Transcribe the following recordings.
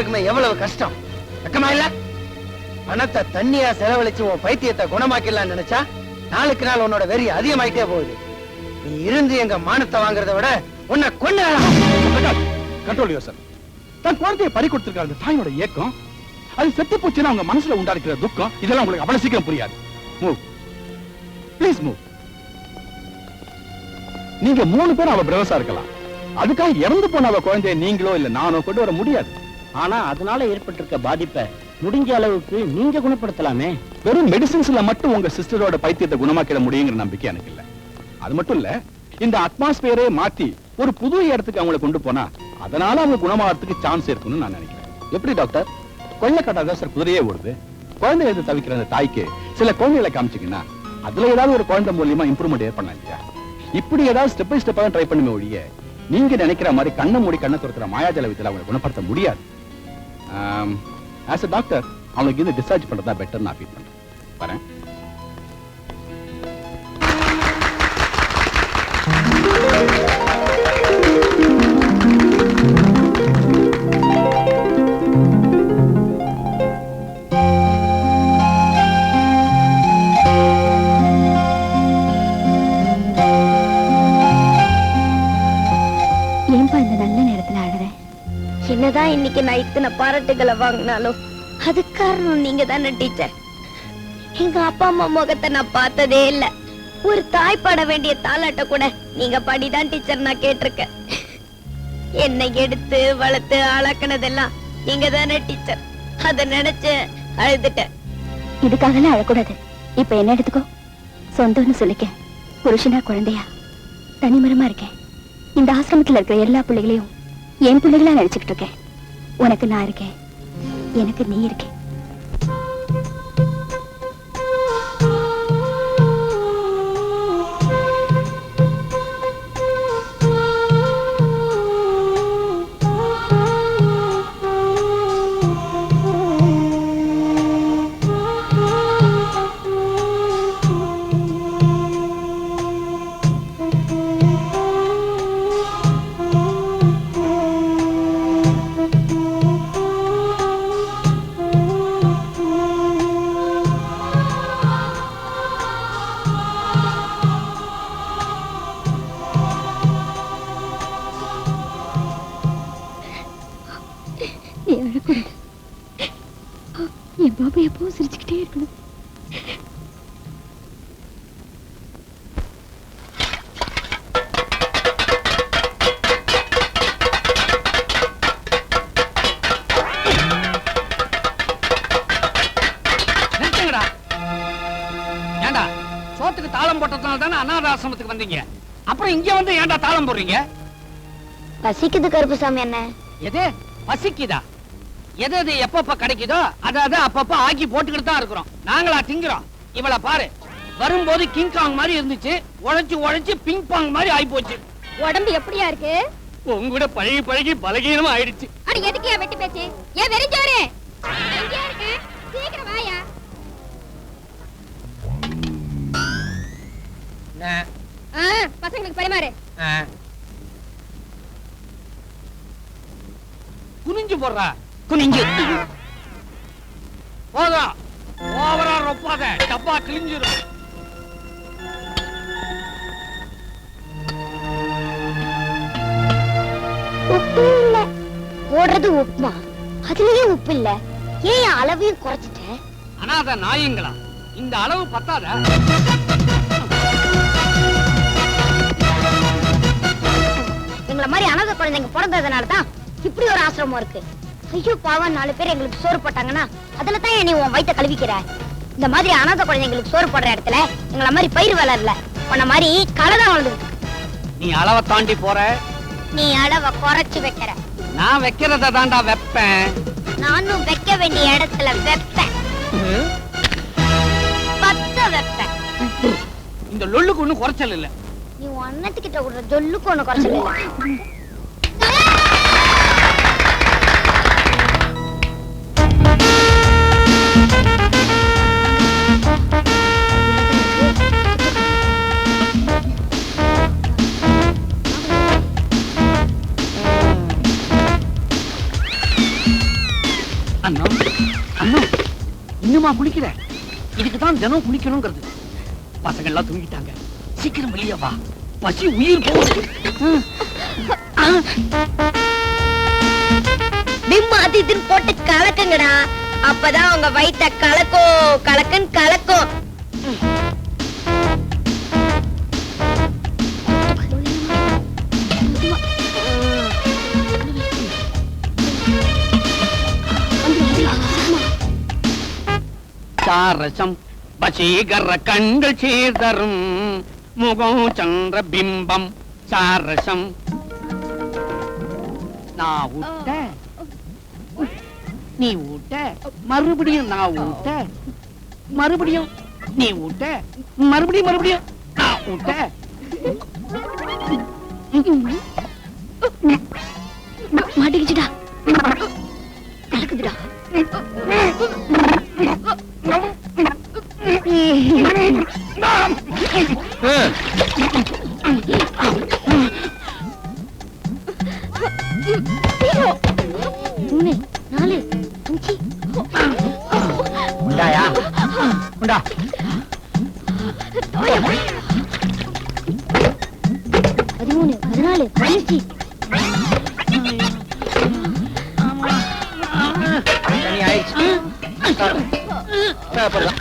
எல்லாருக்குமே எவ்வளவு கஷ்டம். வெக்கமா இல்ல? பணத்தை தண்ணியா செலவழிச்சு உன் பைத்தியத்தை குணமாக்கலாம்னு நினைச்சா நாளுக்கு நாள் உன்னோட வெறி அதிகமாயிட்டே போகுது. நீ இருந்து எங்க மானத்தை வாங்குறத விட உன்னை கொன்னலாம். Control yourself. தன் குழந்தையை பறி கொடுத்திருக்கிற அந்த தாயோட ஏக்கம், அது செத்து போச்சுன்னா அவங்க மனசுல உண்டாடுகிற துக்கம், இதெல்லாம் உங்களுக்கு அவ்வளவு சீக்கிரம் புரியாது. Move please move. நீங்க 3 பேரும் அவ பிரதர்ஸா இருக்கலாம். அதுக்காக இறந்து போன அவ குழந்தைய நீங்களோ இல்ல நானோ கொண்டு வர முடியாது. ஆனா அதனால ஏற்பட்டிருக்க பாதிப்பை முடிஞ்ச அளவுக்கு நீங்க குணப்படுத்தலாமே. வெறும் மெடிசின்ஸ்ல மட்டும் உங்க சிஸ்டரோட பைத்தியத்தை குணமாக்கிட முடியுங்கிற நம்பிக்கை எனக்கு இல்ல. அது மட்டும் இல்ல, இந்த அட்மாஸ்பியரே மாத்தி ஒரு புது இடத்துக்கு அவங்களை கொண்டு போனா அதனால அவங்க குணமாகறதுக்கு சான்ஸ் இருக்குன்னு நான் நினைக்கிறேன். எப்படி டாக்டர்? கொள்ளக்காட்டாத சார் குதிரையே ஓடுது. குழந்தை எடுத்து தவிக்கிற அந்த தாய்க்கு சில குழந்தைகளை காமிச்சிங்கன்னா அதுல ஏதாவது ஒரு குழந்தை மூலியமா இம்ப்ரூவ்மெண்ட் ஏற்படலாம் இல்லையா? இப்படி ஏதாவது ஸ்டெப் பை ஸ்டெப்பா ட்ரை பண்ணுமே ஒழிய நீங்க நினைக்கிற மாதிரி கண்ணை மூடி கண்ணை துறக்கிற மாயாஜல விதத்துல அவங்களை குணப்படுத்த முடியாது. ஆஸ் அ டாக்டர் அவங்களுக்கு இது டிஸ்சார்ஜ் பண்றதா பெட்டர் நான் ஃபீல் பண்றேன். வரேன். என்னதான் இன்னைக்கு நான் இத்தனை பாராட்டுகளை வாங்கினாலும் அது காரணம் நீங்க தானே டீச்சர். எங்க அப்பா அம்மா முகத்தை நான் பார்த்ததே இல்ல. ஒரு தாய் பாட வேண்டிய தாலாட்ட கூட நீங்க பாடிதான் டீச்சர் நான் கேட்டிருக்கேன். என்னை எடுத்து வளர்த்து ஆளாக்குனதெல்லாம் நீங்க தானே டீச்சர். அத நினைச்சு அழுதுட்டேன். இதுக்காகலாம் அழக்கூடாது. இப்ப என்ன எடுத்துக்கோ. சொந்தம்னு சொல்லிக்க. புருஷனா குழந்தையா தனிமரமா இருக்கேன். இந்த ஆசிரமத்துல இருக்கிற எல்லா பிள்ளைகளையும் என் பிள்ளைகளா நினைச்சுக்கிட்டு இருக்கேன். உனக்கு நான் இருக்கேன், எனக்கு நீ இருக்கேன். என் பாபா எப்பவும் சிரிச்சுக்கிட்டே இருக்கணும். ஏண்டா சோத்துக்கு தாளம் போட்டதுனால தானே அநாத ஆசிரமத்துக்கு வந்தீங்க. அப்புறம் இங்க வந்து ஏண்டா தாளம் போடுறீங்க? பசிக்குது கருப்புசாமி என்ன. எது பசிக்குதா? எது எது எப்பப்ப கிடைக்குதோ அதாவது அப்பப்ப ஆக்கி போட்டுக்கிட்டு தான் இருக்கிறோம். நாங்களா திங்குறோம்? இவள பாரு, வரும்போது கிங்காங் மாதிரி இருந்துச்சு, உழைச்சு உழைச்சு பிங் பாங் மாதிரி ஆயி போச்சு. உடம்பு எப்படியா இருக்கு? உங்கூட பழகி பழகி பலகீனமா ஆயிடுச்சு. அட எதுக்கு வெட்டி பேச்சு? ஏன் வெறிஞ்சோரே எங்க இருக்கு? சீக்கிரம் வாயா. பசங்களுக்கு பரிமாறு. குனிஞ்சு போடுறா. குனிஞ்சு போதும். ஓவரா ரொப்பாத, டப்பா கிழிஞ்சிரும். உப்பு இல்ல போடுறது உப்புமா, அதுலயும் உப்பு இல்ல. ஏன் அளவையும் குறைச்சிட்ட? அனாத நாயங்களா, இந்த அளவு பத்தாத? எங்களை மாதிரி அனாதை குழந்தைங்க பிறந்ததுனாலதான் இப்படி ஒரு ஆசிரமம் இருக்கு. ஐயோ பாவம், 4 பேர் எங்களுக்கு சோறு போட்டாங்கன்னா அதுல தான் நீ உன் வயித்தை கழுவிக்கிற. இந்த மாதிரி அனாதை குழந்தைங்களுக்கு சோறு போடுற இடத்துல எங்களை மாதிரி பயிர் வளரல, உன்ன மாதிரி களைதான் வளர்ந்துருக்கு. நீ அளவை தாண்டி போற. நீ அளவை குறைச்சு வைக்கிற. நான் வைக்கிறத தாண்டா வைப்பேன். நானும் வைக்க வேண்டிய இடத்துல வைப்பேன், பத்த வைப்பேன். இந்த லொல்லுக்கு ஒண்ணும் குறைச்சல் இல்ல. நீ அண்ணத்துக்கிட்ட விடுற ஜொல்லுக்கு ஒண்ணு குறைச்சல் இல்ல. அண்ணா இன்னுமா குளிக்கிற? இதுக்குதான் தினம் குளிக்கணுங்கிறது. பசங்க எல்லாம் தூங்கிட்டாங்க, சீக்கிரம் வெளியே வா, பசி உயிர் போகுது. பிம்மாதித்தின் போட்டு கலக்குங்கடா, அப்பதான் உங்க வயித்த கலக்கும் கலக்கும். சாரசம் வசீகர கண்கள் சேர்தரும் முகம் சந்திர பிம்பம் சாரசம். நான் ஊட்ட நீ ஊட்ட, மறுபடியும் நான் ஊட்ட, மறுபடியும் நீ ஊட்ட, மறுபடியும் நான் ஊட்ட. மாட்டிக்கிச்சுடா, கலக்குதுடா. மூணு, நாலு, அஞ்சு. உண்டாயா? உண்டா? 13, 14, 15. தண்ணி ஆயிடுச்சு. போடலாம்.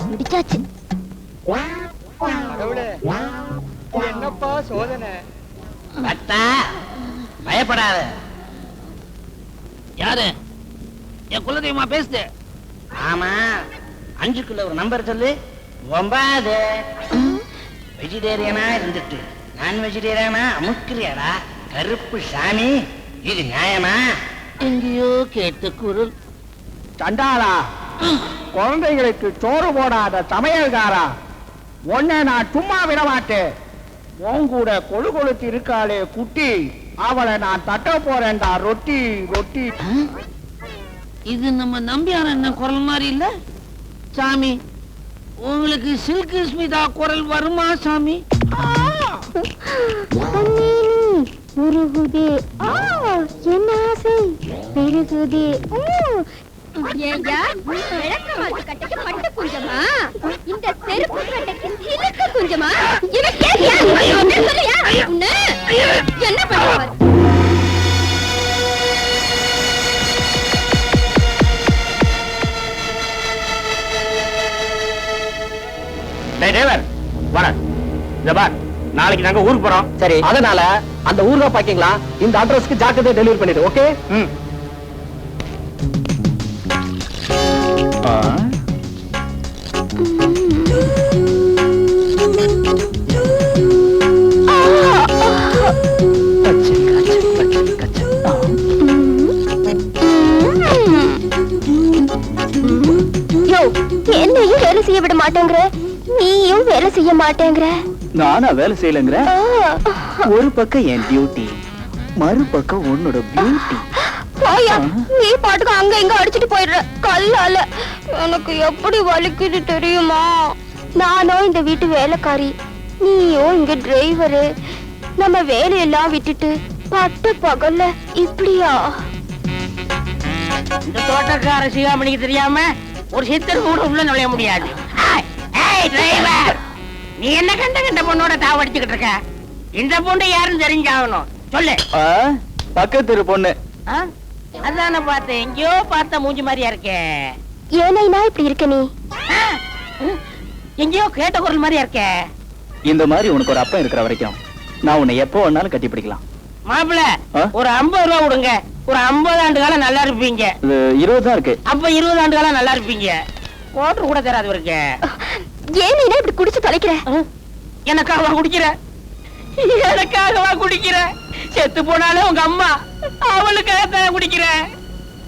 முடிச்சாச்சு. என்னப்பா சோதனை? பயப்படாத. யாரு? என் குலதெய்வமா பேசுது. ஆமா, 5க்குள்ள ஒரு நம்பர் சொல்லு. 9. வெஜிடேரியனா இருந்துட்டு நான் வெஜிடேரியனா அமுக்கிறியாடா கருப்பு சாமி? இது நியாயமா? எங்கேயோ கேட்ட குரல். சண்டாளா, குழந்தைகளுக்கு சோறு போடாத சமையல்காரா, உன்னை நான் சும்மா விட மாட்டேன். உன் கூட கொழு கொழுத்து இருக்காளே குட்டி, அவளை நான் தட்ட போறேன்டா. ரொட்டி ரொட்டி. இது நம்ம நம்பியார் என்ன குரல் மாதிரி இல்ல சாமி? உங்களுக்கு சில்கு ஸ்மிதா குரல் வருமா சாமி? உருகுதே என்ன ஆசை பெருகுதே. கட்டைக்கு பட்டு குஞ்சமா, இந்த செருப்பு கட்டைக்கு சிலுக்கு குஞ்சமா? என்ன பண்ணுவார்? நாளைக்கு நாங்க ஊருக்கு போறோம். சரி, அதனால அந்த ஊர்ல பாக்கீங்களா இந்த அட்ரஸ்க்கு ஜாக்கிரதை டெலிவரி பண்ணிடு. ஓகே? என்னையும் வேலை செய்ய விட மாட்டேங்கிற, நீயும் வேலை செய்ய மாட்டேங்கிற. நானா வேலை செய்யலங்கிற? ஒரு பக்கம் என் டியூட்டி, மறுபக்கம் உன்னோட பியூட்டி. போயா, நீ பாட்டுக்கு அங்க இங்க அடிச்சிட்டு போயிடுற கல்லால. எனக்கு எப்படி வலிக்குது தெரியுமா? நானும் இந்த வீட்டு வேலைக்காரி, நீயும் இங்க டிரைவரு. நம்ம வேலையெல்லாம் விட்டுட்டு பட்ட பகல்ல இப்படியா? இந்த தோட்டக்கார சிகாமணிக்கு தெரியாம ஒரு சித்தர் கூட உள்ள நுழைய முடியாது. நீ என்ன கண்ட பொண்ணோட தாவடிச்சுக்கிட்டு இருக்க? இந்த பொண்ணு யாருன்னு தெரிஞ்சாகணும். சொல்லு. பக்கத்து பொண்ணு. அதான பார்த்தேன், எங்கயோ பார்த்த மூஞ்சி மாதிரியா இருக்கே. ஏன்னா இப்படி இருக்க நீ? எங்கயோ கேட்ட குரல் மாதிரியா இருக்கே. இந்த மாதிரி உனக்கு ஒரு அப்பா இருக்கிற வரைக்கும் நான் உன்னை எப்போ வேணாலும் கட்டி பிடிக்கலாம். மாப்பிள்ள, ஒரு 50 ரூபா கொடுங்க. ஒரு 50 ஆண்டு காலம் நல்லா இருப்பீங்க. 20 தான் இருக்கு. அப்ப 20 ஆண்டு காலம் நல்லா இருப்பீங்க. கோட்டர் கூட தராது இருக்கு. ஏன் நீ இப்படி குடிச்சு தொலைக்கிற? எனக்காகவா குடிக்கிற? எனக்காகவா குடிக்கிற? செத்து போனாலும் உங்க அம்மா, அவளுக்காக குடிக்கிற.